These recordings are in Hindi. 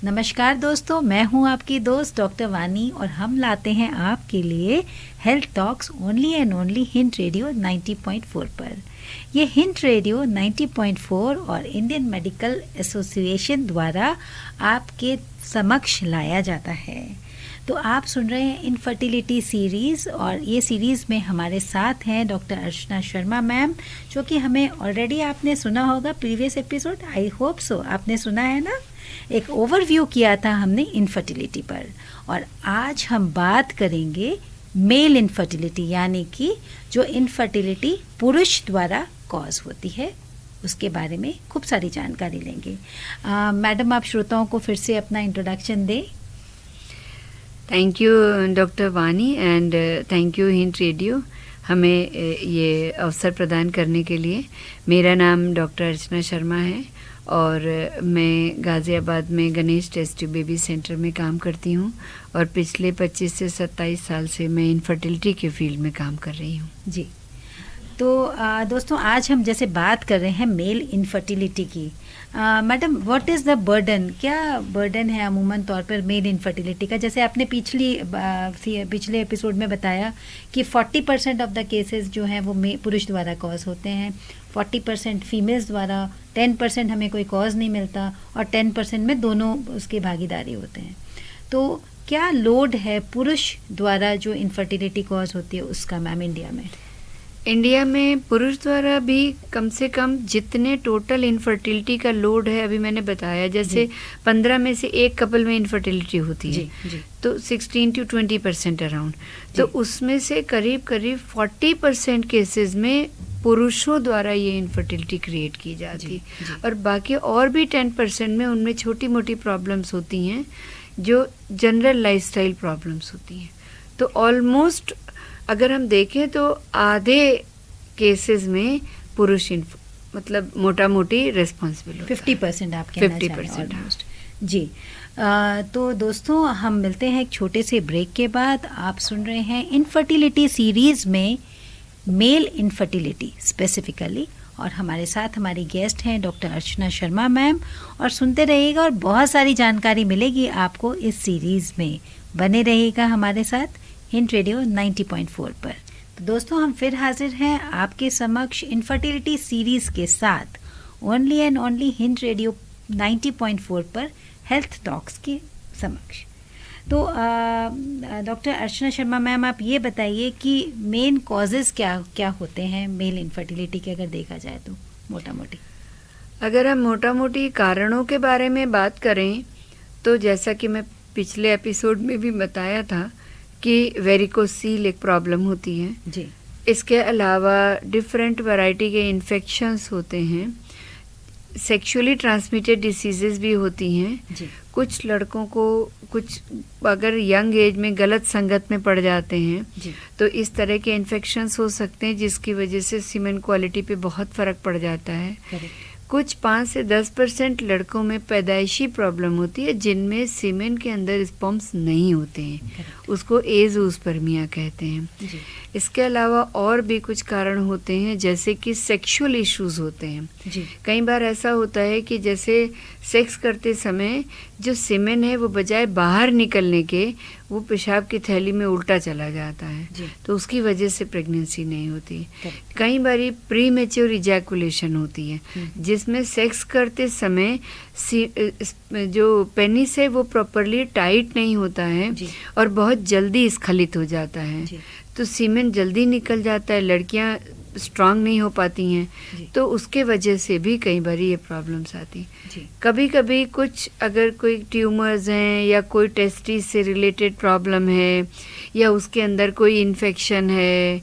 नमस्कार दोस्तों, मैं हूं आपकी दोस्त डॉक्टर वानी और हम लाते हैं आपके लिए health talks only and only hint radio 90.4 पर। ये हिंट रेडियो 90.4 और इंडियन मेडिकल एसोसिएशन द्वारा आपके समक्ष लाया जाता है। तो आप सुन रहे हैं इनफर्टिलिटी सीरीज़ और ये सीरीज़ में हमारे साथ हैं डॉक्टर अर्चना शर्मा मैम, जो कि हमें ऑलरेडी आपने सुना होगा previous episode, I hope so आपने सुना है ना। एक ओवरव्यू किया था हमने इनफर्टिलिटी पर और आज हम बात करेंगे मेल इनफर्टिलिटी, यानी कि जो इनफर्टिलिटी पुरुष द्वारा कॉज होती है उसके बारे में खूब सारी जानकारी लेंगे। मैडम, आप श्रोताओं को फिर से अपना इंट्रोडक्शन दें। थैंक यू डॉक्टर वानी and thank you hint radio हमें ये अवसर प्रदान करने के लिए। मेरा नाम डॉक्टर अर्चना शर्मा है और मैं गाज़ियाबाद में Ganesh test tube baby centre में काम करती हूँ और पिछले 25 से 27 साल से मैं इनफर्टिलिटी के फील्ड में काम कर रही हूँ। जी, तो दोस्तों आज हम जैसे बात कर रहे हैं मेल इनफर्टिलिटी की। Madam, what is the burden, क्या बर्डन है अमूमन तौर पर मेल इनफर्टिलिटी का? जैसे आपने पिछले एपिसोड में बताया कि 40% ऑफ द केसेस जो हैं वो पुरुष द्वारा कॉज होते हैं, 40% फीमेल्स द्वारा, 10% हमें कोई कॉज नहीं मिलता और 10% में दोनों उसकी भागीदारी होते हैं। तो क्या लोड है पुरुष द्वारा जो इनफर्टिलिटी कॉज होती है उसका मैम इंडिया में पुरुष द्वारा भी कम से कम जितने टोटल इनफर्टिलिटी का लोड है, अभी मैंने बताया जैसे 15 में से एक कपल में इनफर्टिलिटी होती है जी। तो 16 to 20% अराउंड, तो उसमें से करीब 40% केसेस में पुरुषों द्वारा ये इनफर्टिलिटी क्रिएट की जाती है और बाकी और भी 10% में उनमें छोटी मोटी प्रॉब्लम्स होती हैं जो जनरल लाइफस्टाइल प्रॉब्लम्स होती हैं। तो ऑलमोस्ट अगर हम देखें तो आधे केसेस में पुरुष मतलब मोटा मोटी रिस्पॉन्सिबल 50% आप कहना चाह रहे हैं ऑलमोस्ट जी। तो दोस्तों हम मिलते हैं एक छोटे से ब्रेक के बाद। आप सुन रहे हैं इनफर्टिलिटी सीरीज़ में मेल इनफर्टिलिटी स्पेसिफिकली और हमारे साथ हमारी गेस्ट हैं डॉक्टर अर्चना शर्मा मैम। और सुनते रहिएगा और बहुत सारी जानकारी मिलेगी आपको इस सीरीज़ में। बने रहिएगा हमारे साथ हिंट रेडियो 90.4 पर। तो दोस्तों हम फिर हाजिर हैं आपके समक्ष इनफर्टिलिटी सीरीज़ के साथ only and only hint radio 90.4 पर हेल्थ टॉक्स के समक्ष। तो डॉक्टर अर्चना शर्मा मैम, आप ये बताइए कि मेन कॉजेज़ क्या होते हैं मेल इनफर्टिलिटी के, अगर देखा जाए तो मोटा मोटी। अगर हम मोटा मोटी कारणों के बारे में बात करें तो जैसा कि मैं पिछले एपिसोड में भी बताया था कि वेरिकोसील एक प्रॉब्लम होती है जी। इसके अलावा डिफरेंट वैरायटी के इन्फेक्शंस होते हैं, सेक्सुअली ट्रांसमिटेड डिसीजेस भी होती हैं जी। कुछ लड़कों को कुछ अगर यंग एज में गलत संगत में पड़ जाते हैं जी। तो इस तरह के इन्फेक्शंस हो सकते हैं जिसकी वजह से सीमेन क्वालिटी पे बहुत फ़र्क पड़ जाता है। कुछ 5 से 10% लड़कों में पैदाइशी प्रॉब्लम होती है जिनमें सीमेन के अंदर स्पर्म्स नहीं होते हैं, उसको एज़ोस्पर्मिया कहते हैं जी। इसके अलावा और भी कुछ कारण होते हैं जैसे कि सेक्सुअल इश्यूज होते हैं जी। कई बार ऐसा होता है कि जैसे सेक्स करते समय जो सीमेन है वो बजाय बाहर निकलने के वो पेशाब की थैली में उल्टा चला जाता है, तो उसकी वजह से प्रेगनेंसी नहीं होती। कई बारी प्री मैच्योर इजैकुलेशन होती है जिसमें सेक्स करते समय जो पेनिस है वो प्रॉपरली टाइट नहीं होता है और बहुत जल्दी स्खलित हो जाता है, तो सीमेन जल्दी निकल जाता है, लड़कियां स्ट्रांग नहीं हो पाती हैं, तो उसके वजह से भी कई बार ये प्रॉब्लम्स आती। कभी कभी कुछ अगर कोई ट्यूमर्स हैं या कोई टेस्टिस से रिलेटेड प्रॉब्लम है या उसके अंदर कोई इन्फेक्शन है,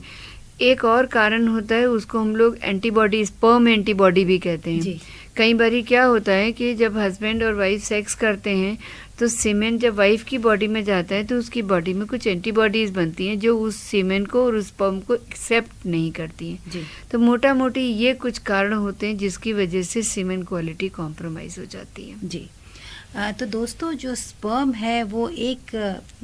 एक और कारण होता है उसको हम लोग एंटीबॉडी, स्पर्म एंटीबॉडी भी कहते हैं। कई बारी क्या होता है कि जब हस्बैंड और वाइफ सेक्स करते हैं तो सीमेन जब वाइफ की बॉडी में जाता है तो उसकी बॉडी में कुछ एंटीबॉडीज़ बनती हैं जो उस सीमेन को और उस स्पर्म को एक्सेप्ट नहीं करती हैं। तो मोटा मोटी ये कुछ कारण होते हैं जिसकी वजह से सीमेन क्वालिटी कॉम्प्रोमाइज़ हो जाती है जी। तो दोस्तों जो स्पर्म है वो एक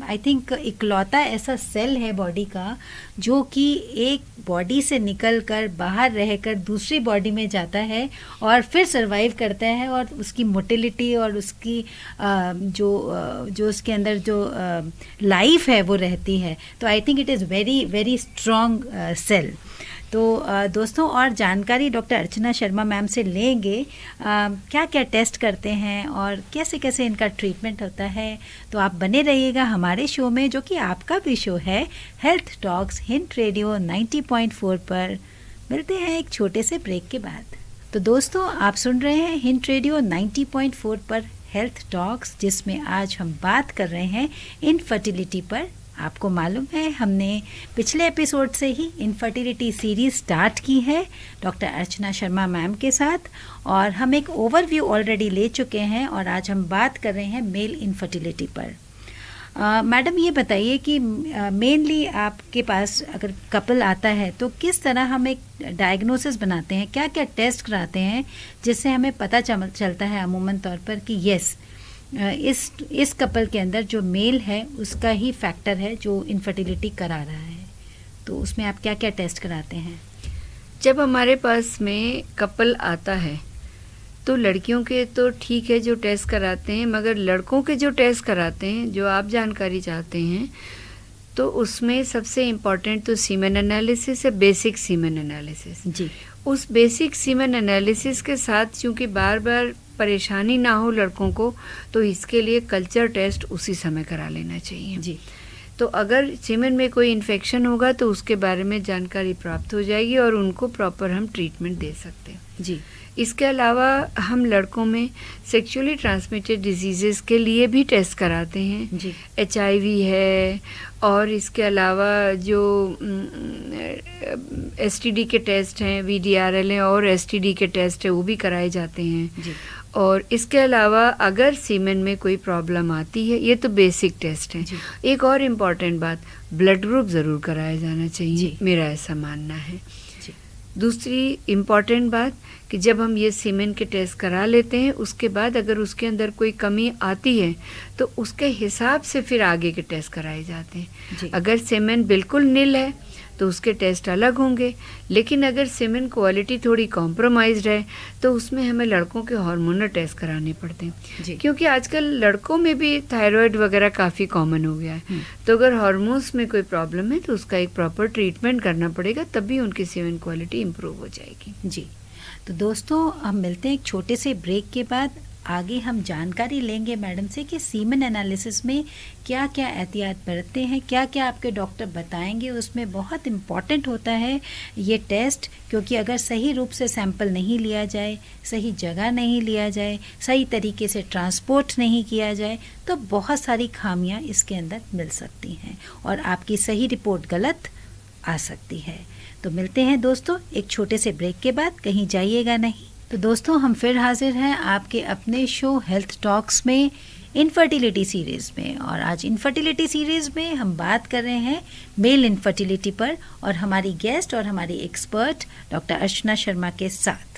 आई थिंक इकलौता ऐसा सेल है बॉडी का जो कि एक बॉडी से निकलकर बाहर रहकर दूसरी बॉडी में जाता है और फिर सरवाइव करता है, और उसकी मोटिलिटी और उसकी जो उसके अंदर जो लाइफ है वो रहती है। तो I think it is very very strong cell. तो दोस्तों और जानकारी डॉक्टर अर्चना शर्मा मैम से लेंगे, क्या क्या टेस्ट करते हैं और कैसे कैसे इनका ट्रीटमेंट होता है। तो आप बने रहिएगा हमारे शो में, जो कि आपका भी शो है हेल्थ टॉक्स हिंट रेडियो 90.4 पर। मिलते हैं एक छोटे से ब्रेक के बाद। तो दोस्तों आप सुन रहे हैं हिंट रेडियो 90.4 पर हेल्थ टॉक्स, जिसमें आज हम बात कर रहे हैं इनफर्टिलिटी पर। आपको मालूम है हमने पिछले एपिसोड से ही इनफर्टिलिटी सीरीज स्टार्ट की है डॉक्टर अर्चना शर्मा मैम के साथ, और हम एक ओवरव्यू ऑलरेडी ले चुके हैं और आज हम बात कर रहे हैं मेल इनफर्टिलिटी पर। मैडम ये बताइए कि मेनली आपके पास अगर कपल आता है तो किस तरह हम एक डायग्नोसिस बनाते हैं, क्या क्या टेस्ट कराते हैं जिससे हमें पता चलता है अमूमन तौर पर कि यस इस कपल के अंदर जो मेल है उसका ही फैक्टर है जो इनफर्टिलिटी करा रहा है। तो उसमें आप क्या क्या टेस्ट कराते हैं? जब हमारे पास में कपल आता है तो लड़कियों के तो ठीक है जो टेस्ट कराते हैं, मगर लड़कों के जो टेस्ट कराते हैं, जो आप जानकारी चाहते हैं, तो उसमें सबसे इम्पॉर्टेंट तो सीमेन एनालिसिस है, बेसिक सीमेन एनालिसिस जी। उस बेसिक सीमेन एनालिसिस के साथ चूँकि बार बार परेशानी ना हो लड़कों को, तो इसके लिए कल्चर टेस्ट उसी समय करा लेना चाहिए जी। तो अगर सीमेन में कोई इन्फेक्शन होगा तो उसके बारे में जानकारी प्राप्त हो जाएगी और उनको प्रॉपर हम ट्रीटमेंट दे सकते हैं जी। इसके अलावा हम लड़कों में सेक्सुअली ट्रांसमिटेड डिजीज़ेस के लिए भी टेस्ट कराते हैं जी। HIV है, और इसके अलावा जो STD के टेस्ट हैं, VDRL हैं, और STD के टेस्ट है वो भी कराए जाते हैं जी। और इसके अलावा अगर सीमेन में कोई प्रॉब्लम आती है, ये तो बेसिक टेस्ट है। एक और इम्पॉर्टेंट बात, ब्लड ग्रुप ज़रूर कराया जाना चाहिए, मेरा ऐसा मानना है। दूसरी इम्पॉर्टेंट बात कि जब हम ये सीमेन के टेस्ट करा लेते हैं, उसके बाद अगर उसके अंदर कोई कमी आती है तो उसके हिसाब से फिर आगे के टेस्ट कराए जाते हैं। अगर सीमेन बिल्कुल नील है तो उसके टेस्ट अलग होंगे, लेकिन अगर सीमेन क्वालिटी थोड़ी कॉम्प्रोमाइज्ड है तो उसमें हमें लड़कों के हार्मोनल टेस्ट कराने पड़ते हैं, क्योंकि आजकल लड़कों में भी थायराइड वगैरह काफ़ी कॉमन हो गया है। तो अगर हार्मोन्स में कोई प्रॉब्लम है तो उसका एक प्रॉपर ट्रीटमेंट करना पड़ेगा, तभी उनकी सीमेन क्वालिटी इम्प्रूव हो जाएगी जी। तो दोस्तों हम मिलते हैं एक छोटे से ब्रेक के बाद। आगे हम जानकारी लेंगे मैडम से कि सीमेन एनालिसिस में क्या क्या एहतियात बरतते हैं, क्या क्या आपके डॉक्टर बताएंगे। उसमें बहुत इम्पॉर्टेंट होता है ये टेस्ट, क्योंकि अगर सही रूप से सैंपल नहीं लिया जाए, सही जगह नहीं लिया जाए, सही तरीके से ट्रांसपोर्ट नहीं किया जाए, तो बहुत सारी खामियां इसके अंदर मिल सकती हैं और आपकी सही रिपोर्ट गलत आ सकती है। तो मिलते हैं दोस्तों एक छोटे से ब्रेक के बाद, कहीं जाइएगा नहीं। तो दोस्तों हम फिर हाजिर हैं आपके अपने शो हेल्थ टॉक्स में इनफर्टिलिटी सीरीज़ में, और आज इनफर्टिलिटी सीरीज़ में हम बात कर रहे हैं मेल इनफर्टिलिटी पर, और हमारी गेस्ट और हमारी एक्सपर्ट डॉक्टर अर्चना शर्मा के साथ।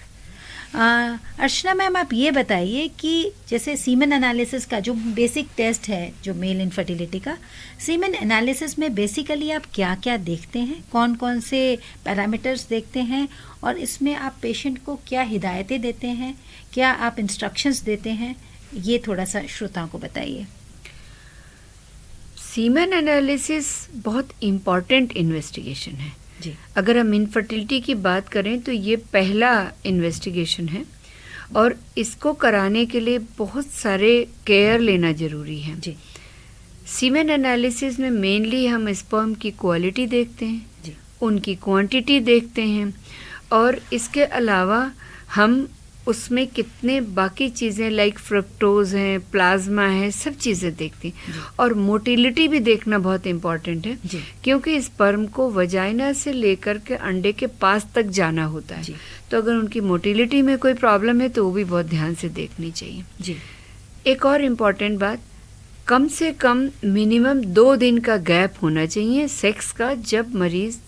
अर्चना मैम आप ये बताइए कि जैसे सीमेन एनालिसिस का जो बेसिक टेस्ट है जो मेल इनफर्टिलिटी का, सीमेन एनालिसिस में बेसिकली आप क्या क्या देखते हैं, कौन कौन से पैरामीटर्स देखते हैं, और इसमें आप पेशेंट को क्या हिदायतें देते हैं, क्या आप इंस्ट्रक्शंस देते हैं, ये थोड़ा सा श्रोताओं को बताइए। सीमेन एनालिसिस बहुत इम्पॉर्टेंट इन्वेस्टिगेशन है जी। अगर हम इनफर्टिलिटी की बात करें तो ये पहला इन्वेस्टिगेशन है, और इसको कराने के लिए बहुत सारे केयर लेना ज़रूरी है जी। सीमेन एनालिसिस में मेनली हम स्पर्म की क्वालिटी देखते हैं जी, उनकी क्वांटिटी देखते हैं, और इसके अलावा हम उसमें कितने बाकी चीज़ें लाइक फ्रक्टोज हैं, प्लाज्मा है, सब चीज़ें देखती हैं। और मोटिलिटी भी देखना बहुत इम्पॉर्टेंट है, क्योंकि स्पर्म को वजाइना से लेकर के अंडे के पास तक जाना होता है। तो अगर उनकी मोटिलिटी में कोई प्रॉब्लम है तो वो भी बहुत ध्यान से देखनी चाहिए जी। एक और इम्पॉर्टेंट बात, कम से कम मिनिमम 2 दिन का गैप होना चाहिए सेक्स का, जब मरीज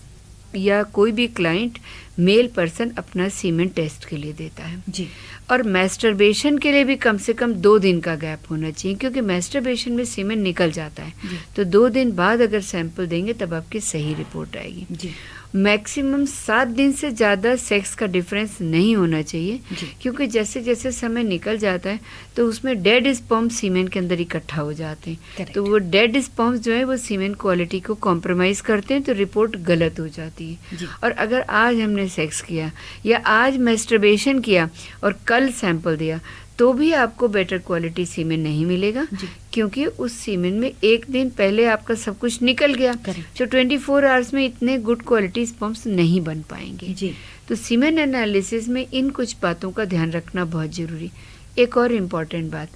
या कोई भी क्लाइंट मेल पर्सन अपना सीमेन टेस्ट के लिए देता है जी। और मैस्टरबेशन के लिए भी कम से कम 2 दिन का गैप होना चाहिए, क्योंकि मैस्टरबेशन में सीमेन निकल जाता है। तो 2 दिन बाद अगर सैंपल देंगे तब आपकी सही रिपोर्ट आएगी जी। मैक्सिमम 7 दिन से ज़्यादा सेक्स का डिफरेंस नहीं होना चाहिए, क्योंकि जैसे जैसे समय निकल जाता है तो उसमें डेड स्पर्म सीमेन के अंदर इकट्ठा हो जाते हैं। Correct. तो वो डेड स्पर्म्स जो है वो सीमेन क्वालिटी को कॉम्प्रोमाइज़ करते हैं, तो रिपोर्ट गलत हो जाती है। और अगर आज हमने सेक्स किया या आज मैस्टरबेशन किया और कल सैंपल दिया तो भी आपको बेटर क्वालिटी सीमेन नहीं मिलेगा, क्योंकि उस सीमेन में 1 दिन पहले आपका सब कुछ निकल गया। तो 24 आवर्स में इतने गुड क्वालिटी स्पर्म्स नहीं बन पाएंगे जी। तो सीमेन एनालिसिस में इन कुछ बातों का ध्यान रखना बहुत ज़रूरी। एक और इम्पॉर्टेंट बात,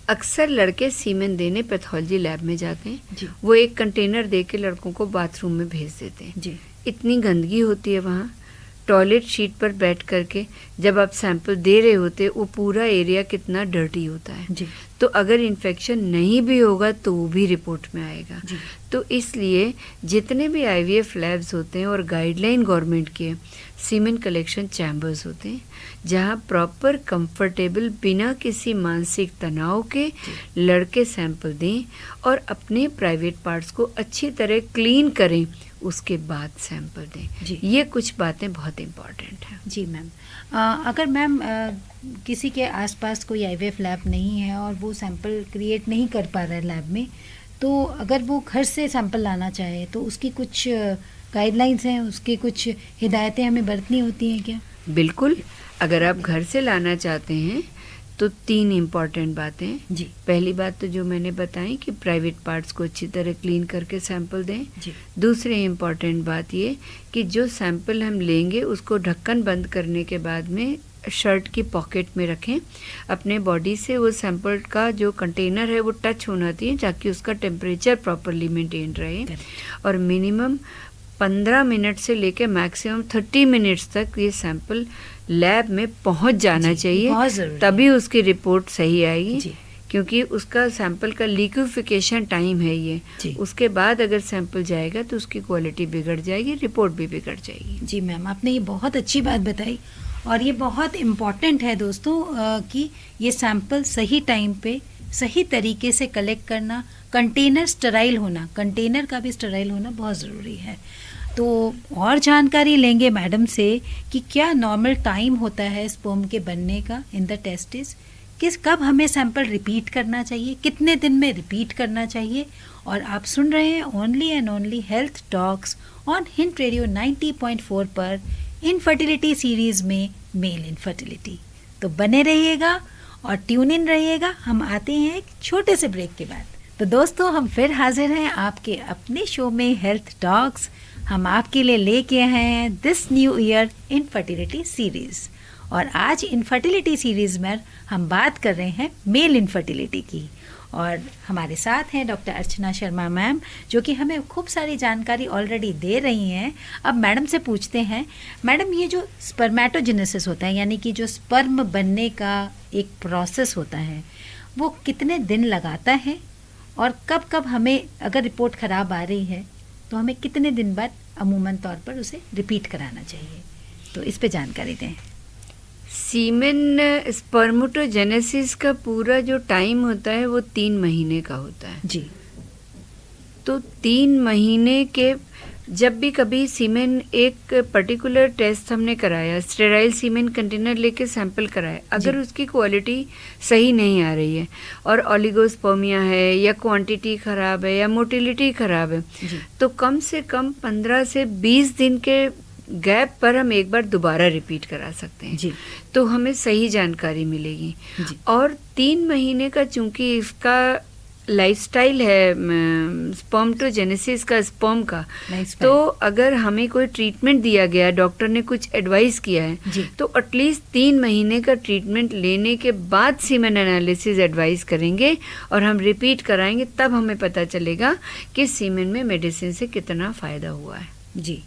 अक्सर लड़के सीमेन देने पैथोलॉजी लैब में जाते हैं, वो एक कंटेनर दे के लड़कों को बाथरूम में भेज देते हैं जी। इतनी गंदगी होती है वहाँ, टॉयलेट शीट पर बैठ करके जब आप सैंपल दे रहे होते वो पूरा एरिया कितना डर्टी होता है जी। तो अगर इन्फेक्शन नहीं भी होगा तो वो भी रिपोर्ट में आएगा जी। तो इसलिए जितने भी IVF लैब्स होते हैं और गाइडलाइन गवर्नमेंट के सीमेन कलेक्शन चैम्बर्स होते हैं, जहाँ प्रॉपर कंफर्टेबल बिना किसी मानसिक तनाव के लड़के सैंपल दें और अपने प्राइवेट पार्ट्स को अच्छी तरह क्लीन करें, उसके बाद सैंपल दें। ये कुछ बातें बहुत इम्पॉर्टेंट हैं जी मैम। अगर मैम किसी के आसपास कोई IVF लैब नहीं है और वो सैंपल क्रिएट नहीं कर पा रहा है लैब में, तो अगर वो घर से सैंपल लाना चाहे तो उसकी कुछ गाइडलाइंस हैं, उसकी कुछ हिदायतें हमें बरतनी होती हैं क्या? बिल्कुल, अगर आप घर से लाना चाहते हैं तो 3 इम्पॉर्टेंट बातें जी। पहली बात तो जो मैंने बताई कि प्राइवेट पार्ट्स को अच्छी तरह क्लीन करके सैंपल दें जी। दूसरी इम्पॉर्टेंट बात ये कि जो सैंपल हम लेंगे उसको ढक्कन बंद करने के बाद में शर्ट की पॉकेट में रखें। अपने बॉडी से वो सैंपल का जो कंटेनर है वो टच होना चाहिए, ताकि उसका टेम्परेचर प्रॉपरली मेंटेन रहे। और मिनिमम 15 मिनट से लेकर मैक्सिमम 30 मिनट्स तक ये सैंपल लैब में पहुंच जाना चाहिए, तभी उसकी रिपोर्ट सही आएगी, क्योंकि उसका सैंपल का लिक्विफिकेशन टाइम है ये। उसके बाद अगर सैंपल जाएगा तो उसकी क्वालिटी बिगड़ जाएगी, रिपोर्ट भी बिगड़ जाएगी। जी मैम, आपने ये बहुत अच्छी बात बताई और ये बहुत इम्पॉर्टेंट है दोस्तों कि ये सैंपल सही टाइम पे सही तरीके से कलेक्ट करना, कंटेनर स्टराइल होना, कंटेनर का भी स्टराइल होना बहुत ज़रूरी है। तो और जानकारी लेंगे मैडम से कि क्या नॉर्मल टाइम होता है स्पर्म के बनने का इन द टेस्टिस, कब हमें सैंपल रिपीट करना चाहिए, कितने दिन में रिपीट करना चाहिए। और आप सुन रहे हैं only and only health talks on hint radio 90.4 पर इनफर्टिलिटी सीरीज़ में मेल इनफर्टिलिटी। तो बने रहिएगा और ट्यून इन रहिएगा। हम आते हैं एक छोटे से ब्रेक के बाद। तो दोस्तों, हम फिर हाजिर हैं आपके अपने शो में हेल्थ टॉक्स। हम आपके लिए लेके आए हैं this new year infertility series, और आज इनफर्टिलिटी सीरीज़ में हम बात कर रहे हैं मेल इनफर्टिलिटी की। और हमारे साथ हैं डॉक्टर अर्चना शर्मा मैम, जो कि हमें खूब सारी जानकारी ऑलरेडी दे रही हैं। अब मैडम से पूछते हैं, मैडम ये जो स्पर्मेटोजेनेसिस होता है, यानी कि जो स्पर्म बनने का एक प्रोसेस होता है, वो कितने दिन लगाता है और कब कब हमें, अगर रिपोर्ट ख़राब आ रही है तो हमें कितने दिन बाद अमूमन तौर पर उसे रिपीट कराना चाहिए? तो इस पे जानकारी दें। सीमेन स्पर्मेटोजेनेसिस का पूरा जो टाइम होता है वो 3 महीने का होता है जी। तो 3 महीने के जब भी कभी सीमेन, एक पर्टिकुलर टेस्ट हमने कराया, स्टेराइल सीमेन कंटेनर लेके सैंपल कराया, अगर उसकी क्वालिटी सही नहीं आ रही है और ओलिगोस्पर्मिया है या क्वांटिटी ख़राब है या मोटिलिटी ख़राब है, तो कम से कम 15 से 20 दिन के गैप पर हम एक बार दोबारा रिपीट करा सकते हैं जी। तो हमें सही जानकारी मिलेगी जी। और 3 महीने का चूंकि इसका लाइफस्टाइल है स्पर्मेटोजेनेसिस का, स्पर्म का, तो अगर हमें कोई ट्रीटमेंट दिया गया, डॉक्टर ने कुछ एडवाइस किया है, तो एटलीस्ट 3 महीने का ट्रीटमेंट लेने के बाद सीमेन एनालिसिस एडवाइस करेंगे और हम रिपीट कराएंगे, तब हमें पता चलेगा कि सीमेन में मेडिसिन से कितना फ़ायदा हुआ है जी।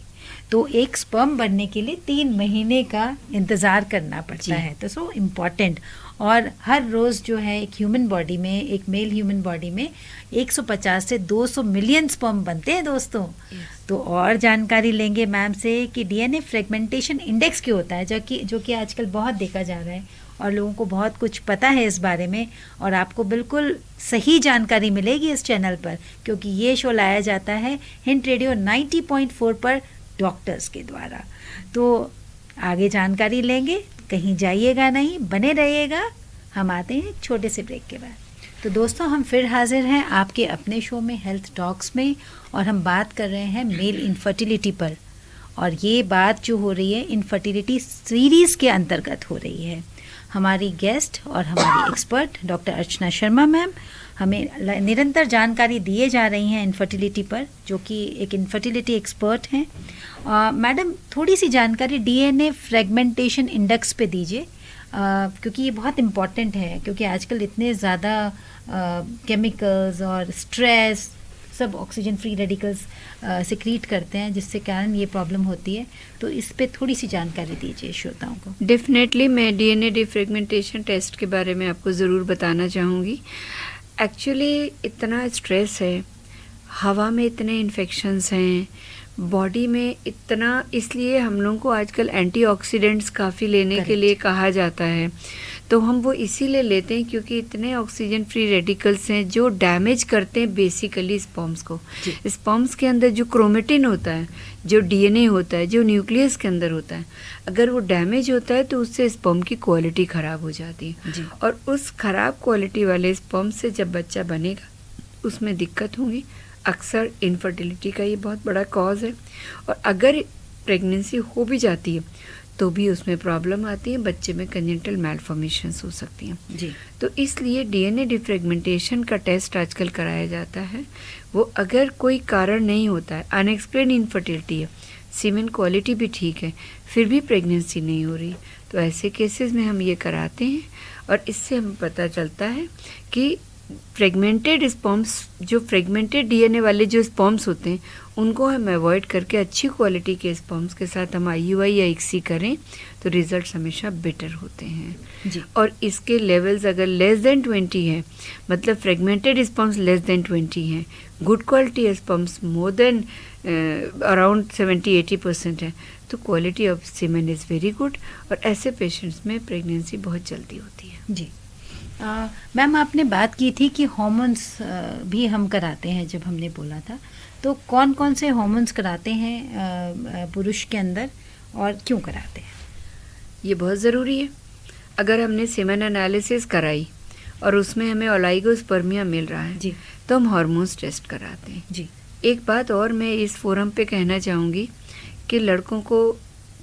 तो एक स्पर्म बनने के लिए 3 महीने का इंतज़ार करना पड़ता है, तो सो इम्पॉर्टेंट। और हर रोज़ जो है एक ह्यूमन बॉडी में, एक मेल ह्यूमन बॉडी में 150 से 200 मिलियन स्पर्म बनते हैं दोस्तों। तो और जानकारी लेंगे मैम से कि डीएनए फ्रेगमेंटेशन इंडेक्स क्यों होता है, जो कि आजकल बहुत देखा जा रहा है और लोगों को बहुत कुछ पता है इस बारे में, और आपको बिल्कुल सही जानकारी मिलेगी इस चैनल पर, क्योंकि ये शो लाया जाता है हिंट रेडियो 90.4 पर डॉक्टर्स के द्वारा। तो आगे जानकारी लेंगे, कहीं जाइएगा नहीं, बने रहिएगा। हम आते हैं एक छोटे से ब्रेक के बाद। तो दोस्तों, हम फिर हाजिर हैं आपके अपने शो में हेल्थ टॉक्स में, और हम बात कर रहे हैं मेल इनफर्टिलिटी पर। और ये बात जो हो रही है इनफर्टिलिटी सीरीज़ के अंतर्गत हो रही है। हमारी गेस्ट और हमारी expert doctor Archana Sharma ma'am हमें निरंतर जानकारी दिए जा रही हैं इनफर्टिलिटी पर, जो कि एक इनफर्टिलिटी एक्सपर्ट हैं। मैडम, थोड़ी सी जानकारी डीएनए फ्रेगमेंटेशन इंडेक्स पे दीजिए, क्योंकि ये बहुत इम्पॉर्टेंट है, क्योंकि आजकल इतने ज़्यादा केमिकल्स और स्ट्रेस, सब ऑक्सीजन फ्री रेडिकल्स सिक्रीट करते हैं, जिससे कारण ये प्रॉब्लम होती है। तो इस पे थोड़ी सी जानकारी दीजिए श्रोताओं को। डेफिनेटली मैं डीएनए डिफ्रेगमेंटेशन टेस्ट के बारे में आपको ज़रूर बताना चाहूँगी। एक्चुअली इतना स्ट्रेस है, हवा में इतने इन्फेक्शंस हैं, बॉडी में इतना, इसलिए हम लोगों को आजकल एंटीऑक्सीडेंट्स काफ़ी लेने के लिए कहा जाता है। तो हम वो इसीलिए लेते हैं क्योंकि इतने ऑक्सीजन फ्री रेडिकल्स हैं जो डैमेज करते हैं बेसिकली स्पर्म्स को। स्पर्म्स के अंदर जो क्रोमेटिन होता है, जो डीएनए होता है, जो न्यूक्लियस के अंदर होता है, अगर वो डैमेज होता है तो उससे स्पर्म की क्वालिटी ख़राब हो जाती है। और उस ख़राब क्वालिटी वाले स्पर्म से जब बच्चा बनेगा उसमें दिक्कत होगी। अक्सर इनफर्टिलिटी का ये बहुत बड़ा कॉज है। और अगर प्रेगनेंसी हो भी जाती है तो भी उसमें प्रॉब्लम आती है, बच्चे में कंजेनिटल मैलफॉर्मेशंस हो सकती हैं जी। तो इसलिए डीएनए डिफ्रेगमेंटेशन का टेस्ट आजकल कराया जाता है। वो अगर कोई कारण नहीं होता है, अनएक्सप्लेन इनफर्टिलिटी है, सीमेन क्वालिटी भी ठीक है, फिर भी प्रेगनेंसी नहीं हो रही, तो ऐसे केसेस में हम ये कराते हैं। और इससे हमें पता चलता है कि फ्रेगमेंटेड स्पर्म्स, जो फ्रेगमेंटेड डीएनए वाले जो स्पर्म्स होते हैं, उनको हम अवॉइड करके अच्छी क्वालिटी के स्पर्म्स के साथ हम आईयूआई या ICSI करें तो रिजल्ट्स हमेशा बेटर होते हैं जी। और इसके लेवल्स अगर लेस देन 20 है, मतलब फ्रेगमेंटेड स्पर्म्स लेस देन 20 हैं, good quality sperms more than around 70-80% है, तो quality of semen is very good. और ऐसे पेशेंट्स में प्रेगनेंसी बहुत जल्दी होती है जी। मैम, आपने बात की थी कि हार्मोन्स भी हम कराते हैं, जब हमने बोला था, तो कौन कौन से हार्मोन्स कराते हैं पुरुष के अंदर और क्यों कराते हैं? ये बहुत ज़रूरी है। अगर हमने सीमेन एनालिसिस कराई और उसमें हमें ओलाइगोस्पर्मिया मिल रहा है जी, तो हम हार्मोन्स टेस्ट कराते हैं जी। एक बात और मैं इस फोरम पे कहना चाहूँगी कि लड़कों को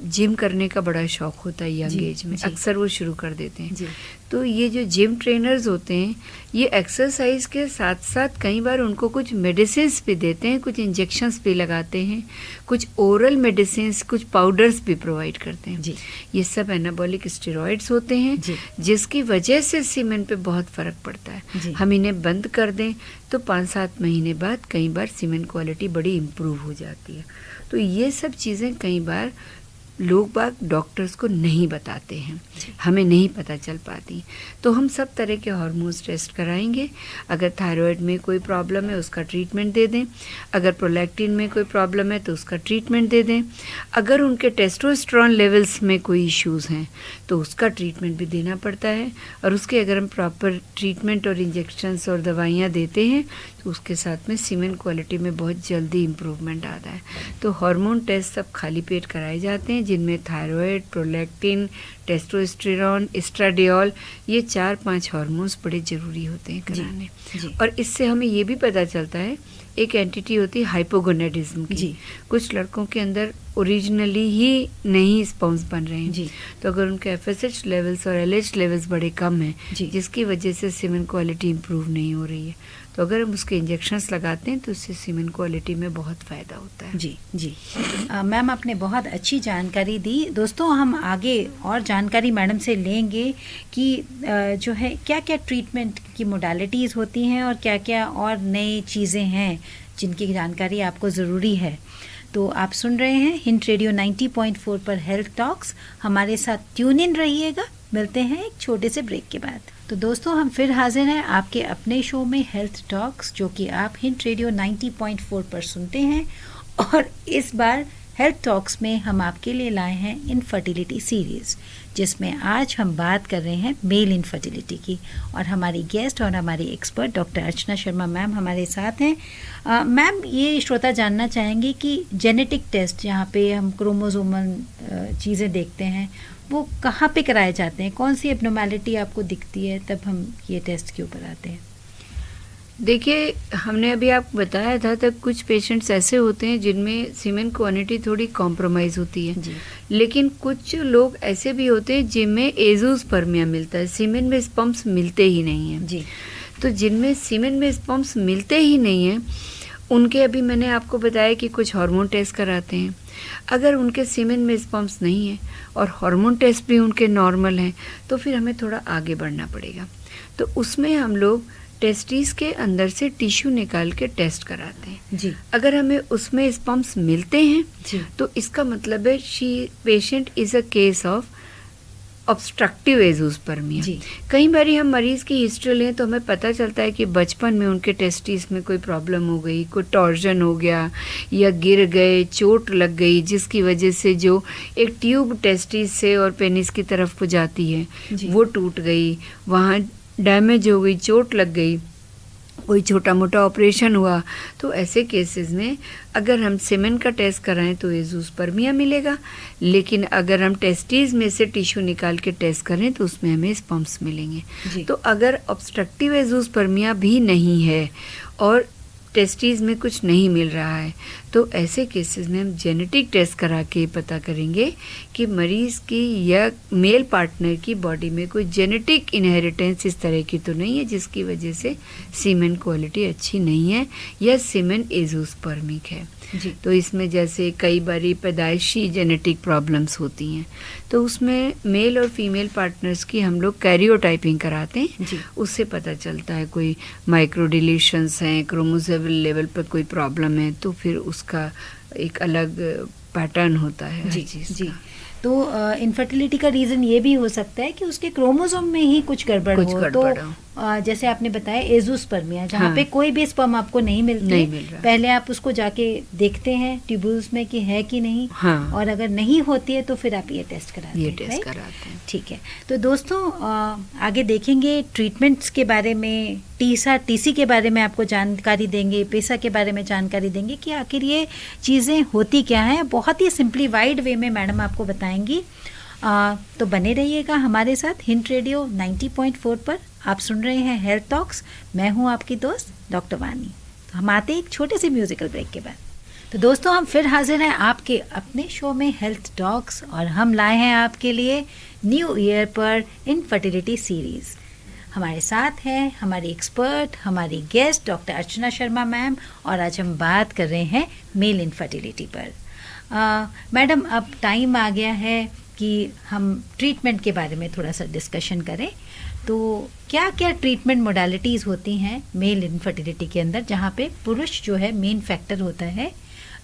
जिम करने का बड़ा शौक होता है यंग एज में, अक्सर वो शुरू कर देते हैं। तो ये जो जिम ट्रेनर्स होते हैं, ये एक्सरसाइज के साथ साथ कई बार उनको कुछ मेडिसिन्स भी देते हैं, कुछ इंजेक्शंस भी लगाते हैं, कुछ ओरल मेडिसिन्स, कुछ पाउडर्स भी प्रोवाइड करते हैं जी। ये सब एनाबॉलिक स्टेरॉइड्स होते हैं जिसकी वजह से सीमेन पे बहुत फ़र्क पड़ता है। हम इन्हें बंद कर दें तो 5-7 महीने बाद कई बार सीमेन क्वालिटी बड़ी इम्प्रूव हो जाती है। तो ये सब चीज़ें कई बार लोग बाग डॉक्टर्स को नहीं बताते हैं, हमें नहीं पता चल पाती। तो हम सब तरह के हार्मोन्स टेस्ट कराएंगे। अगर थायराइड में कोई प्रॉब्लम है उसका ट्रीटमेंट दे दें, अगर प्रोलैक्टिन में कोई प्रॉब्लम है तो उसका ट्रीटमेंट दे दें, अगर उनके टेस्टोस्टेरोन लेवल्स में कोई इश्यूज़ हैं तो उसका ट्रीटमेंट भी देना पड़ता है। और उसके अगर हम प्रॉपर ट्रीटमेंट और इंजेक्शंस और दवाइयाँ देते हैं तो उसके साथ में सीमेन क्वालिटी में बहुत जल्दी इम्प्रूवमेंट आता है। तो हार्मोन टेस्ट सब खाली पेट कराए जाते हैं, जिनमें थायराइड, प्रोलैक्टिन, टेस्टोस्टेरोन, एस्ट्राडियोल, ये 4-5 हार्मोन्स बड़े ज़रूरी होते हैं कराने जी। और इससे हमें ये भी पता चलता है, एक एंटिटी होती है हाइपोगोनेडिज्म की। कुछ लड़कों के अंदर ओरिजिनली ही नहीं स्पर्म्स बन रहे हैं जी। तो अगर उनके FSH लेवल्स और LH लेवल्स बड़े कम हैं, जिसकी वजह से सीमेन क्वालिटी इम्प्रूव नहीं हो रही है, तो अगर हम उसके इंजेक्शंस लगाते हैं तो उससे सीमेन क्वालिटी में बहुत फ़ायदा होता है जी जी। मैम, आपने बहुत अच्छी जानकारी दी। दोस्तों, हम आगे और जानकारी मैडम से लेंगे कि जो है क्या क्या ट्रीटमेंट की मोडालिटीज़ होती हैं और क्या क्या और नई चीज़ें हैं जिनकी जानकारी आपको ज़रूरी है। तो आप सुन रहे हैं हिंट रेडियो 90.4 पर हेल्थ टॉक्स। हमारे साथ ट्यून इन रहिएगा मिलते हैं एक छोटे से ब्रेक के बाद। तो दोस्तों हम फिर हाजिर हैं आपके अपने शो में हेल्थ टॉक्स, जो कि आप हिंट रेडियो 90.4 पर सुनते हैं। और इस बार हेल्थ टॉक्स में हम आपके लिए लाए हैं इनफर्टिलिटी सीरीज़, जिसमें आज हम बात कर रहे हैं मेल इनफर्टिलिटी की। और हमारी गेस्ट और हमारी expert doctor Archana Sharma ma'am हमारे साथ हैं। मैम, ये श्रोता जानना चाहेंगे कि जेनेटिक टेस्ट, जहाँ पे हम क्रोमोसोमल चीज़ें देखते हैं, वो कहाँ पे कराए जाते हैं? कौन सी एब्नॉर्मैलिटी आपको दिखती है तब हम ये टेस्ट के ऊपर आते हैं? देखिए, हमने अभी आपको बताया था तक कुछ पेशेंट्स ऐसे होते हैं जिनमें सीमेन क्वांटिटी थोड़ी कॉम्प्रोमाइज़ होती है, लेकिन कुछ लोग ऐसे भी होते हैं जिनमें एज़ोस्पर्मिया मिलता है, सीमेन में स्पर्म्स मिलते ही नहीं हैं जी। तो जिनमें सीमेन में स्पर्म्स मिलते ही नहीं हैं, उनके अभी मैंने आपको बताया कि कुछ हार्मोन टेस्ट कराते हैं। अगर उनके सीमेन में स्पर्म्स नहीं है और हार्मोन टेस्ट भी उनके नॉर्मल हैं, तो फिर हमें थोड़ा आगे बढ़ना पड़ेगा। तो उसमें हम लोग टेस्टिस के अंदर से टिश्यू निकाल के टेस्ट कराते हैं जी। अगर हमें उसमें स्पर्म्स मिलते हैं जी, तो इसका मतलब है patient is a case of obstructive azoospermia. कई बार हम मरीज़ की हिस्ट्री लें तो हमें पता चलता है कि बचपन में उनके टेस्टिस में कोई प्रॉब्लम हो गई, कोई टॉर्जन हो गया या गिर गए, चोट लग गई, जिसकी वजह से जो एक ट्यूब टेस्टिस से और पेनिस की तरफ को जाती है वो टूट गई, वहाँ डैमेज हो गई, चोट लग गई, कोई छोटा मोटा ऑपरेशन हुआ। तो ऐसे केसेस में अगर हम सीमेन का टेस्ट कराएं तो एज़ोस्पर्मिया मिलेगा, लेकिन अगर हम टेस्टिस में से टिश्यू निकाल के टेस्ट करें तो उसमें हमें स्पर्म्स मिलेंगे। तो अगर ऑब्स्ट्रक्टिव एज़ोस्पर्मिया भी नहीं है और टेस्टिस में कुछ नहीं मिल रहा है, तो ऐसे केसेस में हम जेनेटिक टेस्ट करा के पता करेंगे कि मरीज़ की या मेल पार्टनर की बॉडी में कोई जेनेटिक इनहेरिटेंस इस तरह की तो नहीं है जिसकी वजह से सीमेन क्वालिटी अच्छी नहीं है या सीमेन एज़ोस्पर्मिक है जी। तो इसमें जैसे कई बारी पैदाइशी जेनेटिक प्रॉब्लम्स होती हैं, तो उसमें मेल और फीमेल पार्टनर्स की हम लोग कैरियोटाइपिंग कराते हैं जी। उससे पता चलता है कोई माइक्रो डिलीशंस हैं, क्रोमोसोमल लेवल पर कोई प्रॉब्लम है, तो फिर उसका एक अलग पैटर्न होता है जी जी। तो इनफर्टिलिटी का रीज़न ये भी हो सकता है कि उसके क्रोमोसोम में ही कुछ गड़बड़ हो। तो जैसे आपने बताया एज़ोस्पर्मिया, जहाँ पे कोई भी स्पर्म आपको नहीं मिल रहा, पहले आप उसको जाके देखते हैं ट्यूब्यूल्स में कि है कि नहीं, और अगर नहीं होती है तो फिर आप ये टेस्ट कराते हैं। ठीक है। तो दोस्तों आगे देखेंगे ट्रीटमेंट्स के बारे में, टीसी के बारे में आपको जानकारी देंगे, पेसा के बारे में जानकारी देंगे कि आखिर ये चीज़ें होती क्या हैं। बहुत ही सिंप्लीफाइड वे में मैडम आपको बताएंगी। तो बने रहिएगा हमारे साथ हिंट रेडियो 90.4 पर। आप सुन रहे हैं हेल्थ टॉक्स, मैं हूं आपकी दोस्त डॉक्टर वानी। तो हम आते हैं एक छोटे से म्यूजिकल ब्रेक के बाद। तो दोस्तों हम फिर हाजिर हैं आपके अपने शो में हेल्थ टॉक्स, और हम लाए हैं आपके लिए न्यू ईयर पर इनफर्टिलिटी सीरीज़। हमारे साथ हैं हमारी एक्सपर्ट, हमारी guest doctor Archana Sharma ma'am, और आज हम बात कर रहे हैं मेल इनफर्टिलिटी पर। मैडम, अब टाइम आ गया है कि हम ट्रीटमेंट के बारे में थोड़ा सा डिस्कशन करें। तो क्या क्या ट्रीटमेंट मोडालिटीज़ होती हैं मेल इनफर्टिलिटी के अंदर, जहाँ पे पुरुष जो है मेन फैक्टर होता है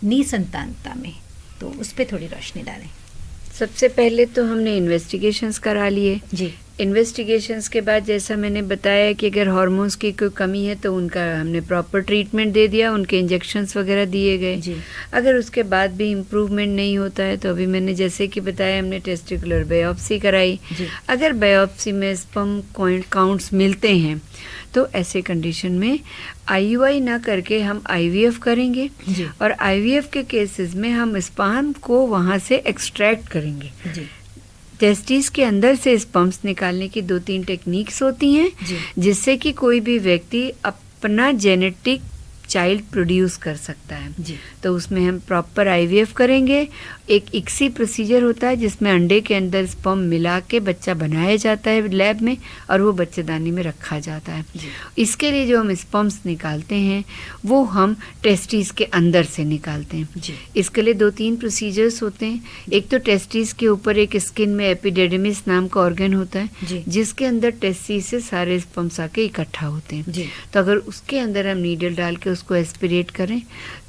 निसंतानता में, तो उस पर थोड़ी रोशनी डालें। सबसे पहले तो हमने इन्वेस्टिगेशंस करा लिए जी। इन्वेस्टिगेशंस के बाद जैसा मैंने बताया कि अगर हार्मोन्स की कोई कमी है तो उनका हमने प्रॉपर ट्रीटमेंट दे दिया, उनके इंजेक्शंस वगैरह दिए गए। अगर उसके बाद भी इम्प्रूवमेंट नहीं होता है तो अभी मैंने जैसे कि बताया हमने टेस्टिकुलर बायोप्सी कराई। अगर बायोप्सी में स्पर्म काउंट्स मिलते हैं तो ऐसे कंडीशन में IUI ना करके हम IVF करेंगे, और IVF के केसेस में हम स्पर्म को वहाँ से एक्सट्रैक्ट करेंगे। टेस्टिस के अंदर से स्पर्म्स निकालने की 2-3 टेक्निक्स होती हैं जिससे कि कोई भी व्यक्ति अपना जेनेटिक चाइल्ड प्रोड्यूस कर सकता है। तो उसमें हम प्रॉपर IVF करेंगे। एक ICSI प्रोसीजर होता है जिसमें अंडे के अंदर स्पर्म मिला के बच्चा बनाया जाता है लैब में, और वो बच्चेदानी में रखा जाता है। इसके लिए जो हम स्पर्म्स निकालते हैं वो हम टेस्टिस के अंदर से निकालते हैं। इसके लिए 2-3 प्रोसीजर्स होते हैं। एक तो टेस्टिस के ऊपर एक स्किन में एपिडेर्मिस नाम का ऑर्गन होता है जिसके अंदर टेस्टिस से सारे स्पर्म्स आके इकट्ठा होते हैं। तो अगर उसके अंदर हम नीडल डाल के उसको एस्पिरेट करें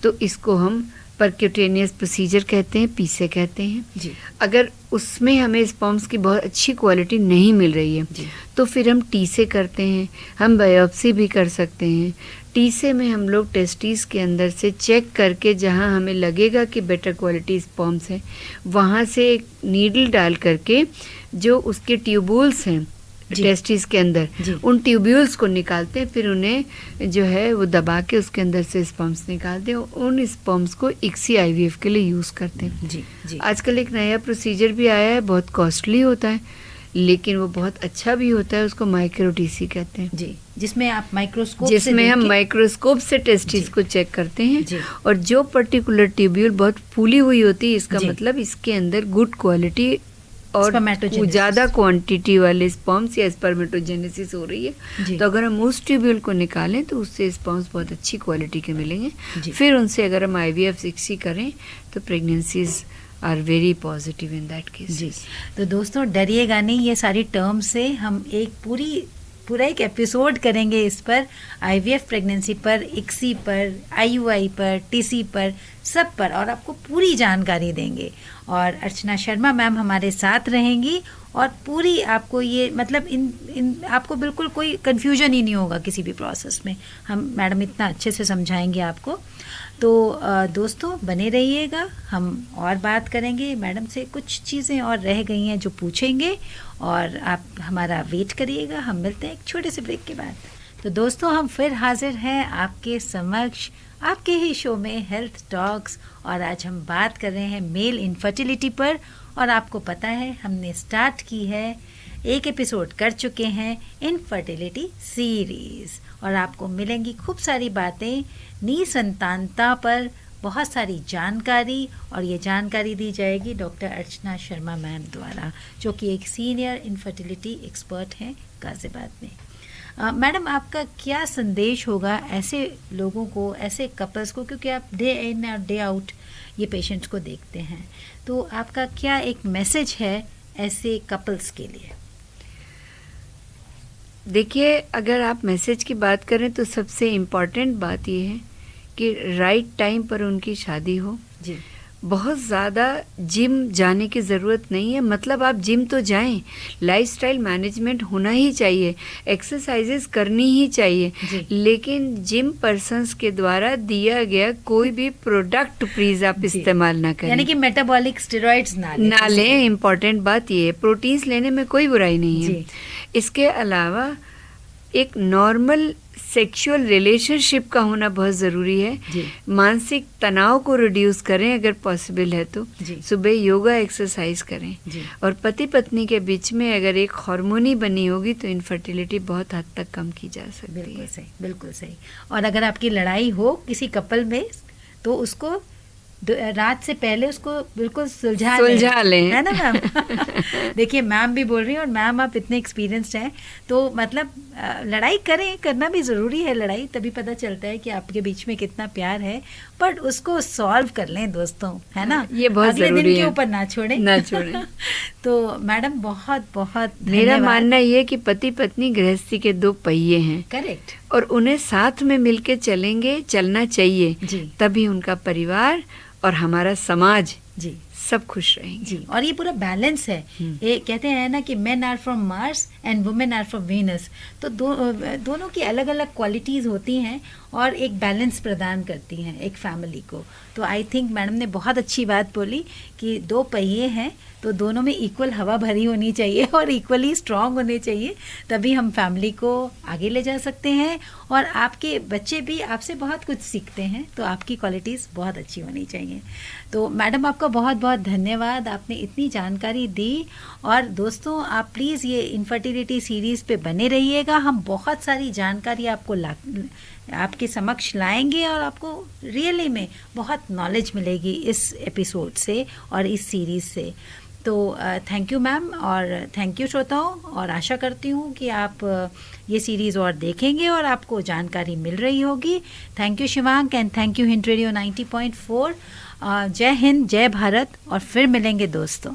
तो इसको हम परक्यूटेनियस प्रोसीजर कहते हैं, पीसे कहते हैं जी। अगर उसमें हमें स्पर्म्स की बहुत अच्छी क्वालिटी नहीं मिल रही है जी। तो फिर हम टीसे करते हैं, हम बायोप्सी भी कर सकते हैं। टीसे में हम लोग टेस्टिस के अंदर से चेक करके जहां हमें लगेगा कि बेटर क्वालिटी स्पर्म्स है, वहां से एक नीडल डाल करके जो उसके ट्यूबुल्स हैं टेस्टिस के अंदर, उन ट्यूब्यूल्स को निकालते हैं, फिर उन्हें जो है वो दबा के उसके अंदर से स्पर्म्स निकालते हैं। उन स्पर्म्स को इक्सी आईवीएफ के लिए यूज़ करते हैं। जी। आजकल एक नया प्रोसीजर भी आया है, बहुत कॉस्टली होता है लेकिन वो बहुत अच्छा भी होता है, उसको माइक्रोटीसी कहते हैं जी, जिसमें आप माइक्रोस्कोप जिसमें हम माइक्रोस्कोप से टेस्टिस को चेक करते हैं और जो पर्टिकुलर ट्यूब्यूल बहुत फूली हुई होती है, इसका मतलब इसके अंदर गुड क्वालिटी और ज़्यादा क्वांटिटी वाले स्पर्म्स या स्पर्मेटोजेनेसिस हो रही है। तो अगर हम उस ट्यूब्यूल को निकालें तो उससे स्पर्म्स बहुत अच्छी क्वालिटी के मिलेंगे। फिर उनसे अगर हम IVF 60 करें तो pregnancies are very positive in that case जी। तो दोस्तों डरिएगा नहीं, ये सारी टर्म्स से हम एक पूरा एक एपिसोड करेंगे इस पर, IVF प्रेगनेंसी पर, इक्सी पर, IUI पर, TC पर, सब पर, और आपको पूरी जानकारी देंगे। और अर्चना शर्मा मैम हमारे साथ रहेंगी और पूरी आपको ये मतलब इन आपको बिल्कुल कोई कन्फ्यूजन ही नहीं होगा किसी भी प्रोसेस में। हम मैडम इतना अच्छे से समझाएंगे आपको। तो दोस्तों बने रहिएगा, हम और बात करेंगे मैडम से, कुछ चीज़ें और रह गई हैं जो पूछेंगे और आप हमारा वेट करिएगा। हम मिलते हैं एक छोटे से ब्रेक के बाद। तो दोस्तों हम फिर हाजिर हैं आपके समक्ष आपके ही शो में हेल्थ टॉक्स, और आज हम बात कर रहे हैं मेल इनफर्टिलिटी पर। और आपको पता है हमने स्टार्ट की है, एक एपिसोड कर चुके हैं इनफर्टिलिटी सीरीज़, और आपको मिलेंगी खूब सारी बातें निसंतानता पर, बहुत सारी जानकारी, और ये जानकारी दी जाएगी डॉक्टर अर्चना शर्मा मैम द्वारा, जो कि एक सीनियर इनफर्टिलिटी एक्सपर्ट हैं गाज़ियाबाद में। मैडम आपका क्या संदेश होगा ऐसे लोगों को, ऐसे कपल्स को, क्योंकि आप डे इन और डे आउट ये पेशेंट्स को देखते हैं, तो आपका क्या एक मैसेज है ऐसे कपल्स के लिए? देखिए, अगर आप मैसेज की बात करें तो सबसे इम्पॉर्टेंट बात ये है कि राइट टाइम पर उनकी शादी हो जी। बहुत ज़्यादा जिम जाने की ज़रूरत नहीं है, मतलब आप जिम तो जाएं, लाइफस्टाइल मैनेजमेंट होना ही चाहिए, एक्सरसाइजेस करनी ही चाहिए, लेकिन जिम पर्सन्स के द्वारा दिया गया कोई भी प्रोडक्ट प्लीज आप इस्तेमाल ना करें, यानी कि मेटाबॉलिक स्टेरॉइड्स ना लें। इम्पॉर्टेंट बात ये है, प्रोटीन्स लेने में कोई बुराई नहीं है। इसके अलावा एक नॉर्मल सेक्सुअल रिलेशनशिप का होना बहुत ज़रूरी है। मानसिक तनाव को रिड्यूस करें अगर पॉसिबल है तो, सुबह योगा एक्सरसाइज करें, और पति पत्नी के बीच में अगर एक हार्मोनी बनी होगी तो इनफर्टिलिटी बहुत हद तक कम की जा सकती है। बिल्कुल सही, बिल्कुल सही। और अगर आपकी लड़ाई हो किसी कपल में तो उसको रात से पहले उसको बिल्कुल सुलझा लें, है ना मैम? देखिए मैम भी बोल रही हैं, और मैम आप इतने एक्सपीरियंस्ड हैं, तो मतलब लड़ाई करना भी ज़रूरी है। लड़ाई तभी पता चलता है कि आपके बीच में कितना प्यार है, बट उसको सॉल्व कर लें दोस्तों, है ना? ये बहुत अगले दिन के ऊपर ना छोड़ें। तो मैडम बहुत बहुत मेरा मानना ये कि पति पत्नी गृहस्थी के दो पहिए हैं, करेक्ट, और उन्हें साथ में मिलके चलना चाहिए, तभी उनका परिवार और हमारा समाज जी सब खुश रहेंगे जी। और ये पूरा बैलेंस है। ये कहते हैं ना कि men are from Mars and women are from Venus, तो दोनों की अलग अलग क्वालिटीज़ होती हैं और एक बैलेंस प्रदान करती हैं एक फैमिली को। तो आई थिंक मैडम ने बहुत अच्छी बात बोली कि दो पहिए हैं तो दोनों में इक्वल हवा भरी होनी चाहिए और इक्वली स्ट्रांग होने चाहिए, तभी हम फैमिली को आगे ले जा सकते हैं। और आपके बच्चे भी आपसे बहुत कुछ सीखते हैं, तो आपकी क्वालिटीज़ बहुत अच्छी होनी चाहिए। तो मैडम आपका बहुत बहुत धन्यवाद, आपने इतनी जानकारी दी। और दोस्तों आप प्लीज़ ये इनफर्टिलिटी सीरीज़ पे बने रहिएगा, हम बहुत सारी जानकारी आपके समक्ष लाएंगे और आपको रियली में बहुत नॉलेज मिलेगी इस एपिसोड से और इस सीरीज़ से। तो थैंक यू मैम, और थैंक यू श्रोताओं, और आशा करती हूँ कि आप ये सीरीज़ और देखेंगे और आपको जानकारी मिल रही होगी। Thank you Shivank, and thank you hint radio 90.4। जय हिंद, जय भारत, और फिर मिलेंगे दोस्तों।